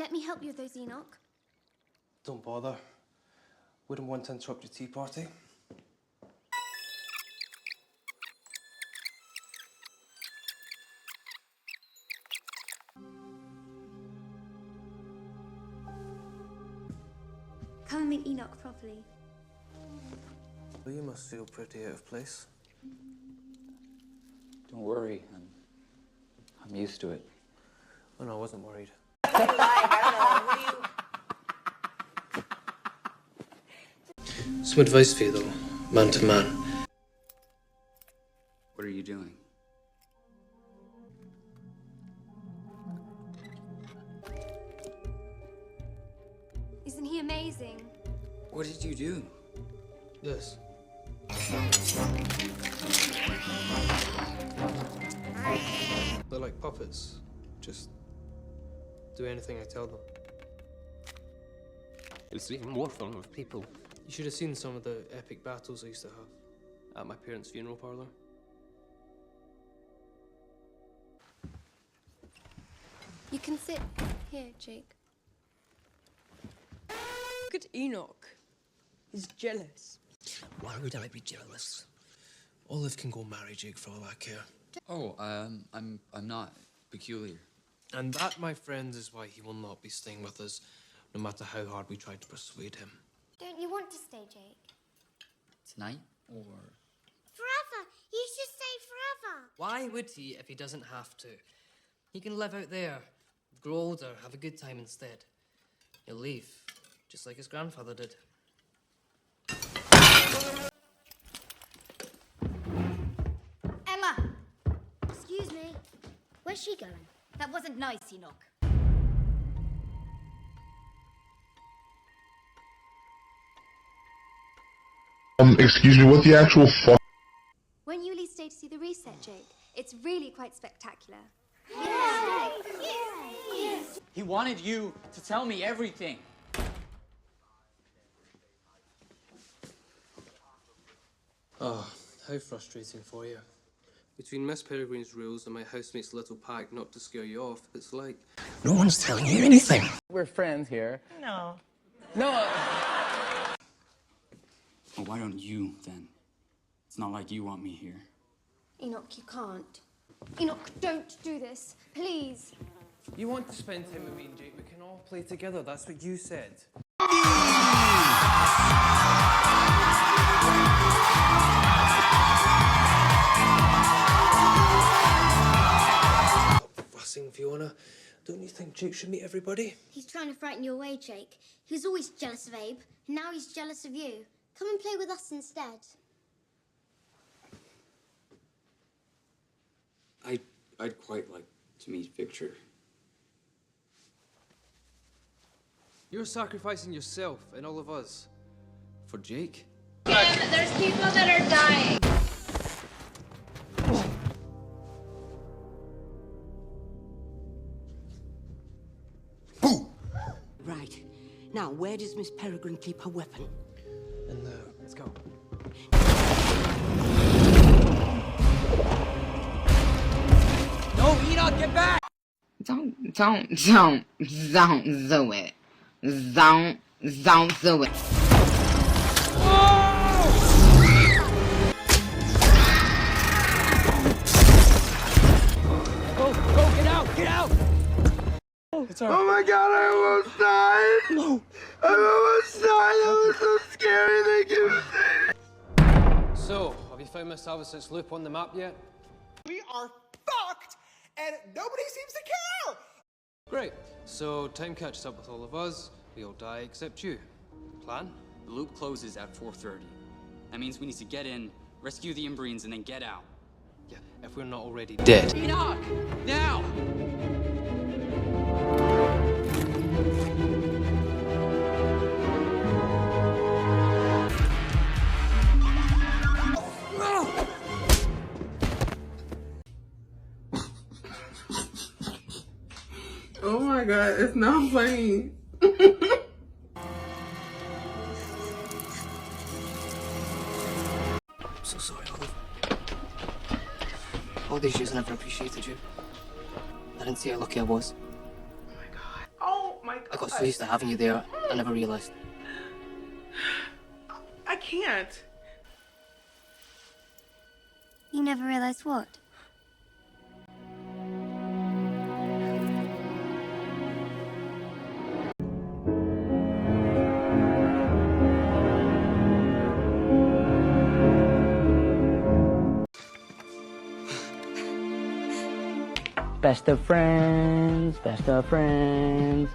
let me help you with those, Enoch? Don't bother. Wouldn't want to interrupt your tea party. Come and meet Enoch properly. Well, you must feel pretty out of place. Don't worry, I'm used to it. Oh no, I wasn't worried. Some advice for you though, man to man. What are you doing? Isn't he amazing? What did you do? This. They're like puppets. Just do anything I tell them. It's even more fun with people. You should have seen some of the epic battles I used to have at my parents' funeral parlour. You can sit here, Jake. Look at Enoch. He's jealous. Why would I be jealous? Olive can go marry Jake for all I care. Oh, I'm not peculiar. And that, my friends, is why he will not be staying with us, no matter how hard we try to persuade him. Don't you want to stay, Jake? Tonight or Forever! You should stay forever! Why would he if he doesn't have to? He can live out there, grow older, have a good time instead. He'll leave, just like his grandfather did. Emma! Excuse me. Where's she going? That wasn't nice, Enoch. Excuse me, what the actual fuck? When you least stay to see the reset, Jake, it's really quite spectacular. he wanted you to tell me everything. Oh, how frustrating for you. Between Miss Peregrine's rules and my housemate's little pact not to scare you off, it's like... No one's telling you anything. We're friends here. No. No. Well, why don't you, then? It's not like you want me here. Enoch, you can't. Enoch, don't do this. Please. You want to spend time with me and Jake, we can all play together, that's what you said. Stop fussing, Fiona. Don't you think Jake should meet everybody? He's trying to frighten you away, Jake. He was always jealous of Abe, and now he's jealous of you. Come and play with us instead. I'd quite like to meet Victor. You're sacrificing yourself and all of us for Jake? There's people that are dying. Right. Now, where does Miss Peregrine keep her weapon? And let's go. No, Enoch, get back! Don't do it. Don't do it. Go, get out! Oh my god, I almost died! No! I almost died! That was so scary, thank you! So, have you found Miss Salvis's loop on the map yet? We are fucked, and nobody seems to care. Great. So, time catches up with all of us. We all die except you. Plan? The loop closes at 4:30. That means we need to get in, rescue the Imbrians, and then get out. Yeah, if we're not already dead. Enoch! Now! Oh my god, it's not funny. I'm so sorry, Olive. All these years I never appreciated you. I didn't see how lucky I was. Oh my I got God. so used to having you there, I never realised. I can't. You never realised what? Best of friends, best of friends.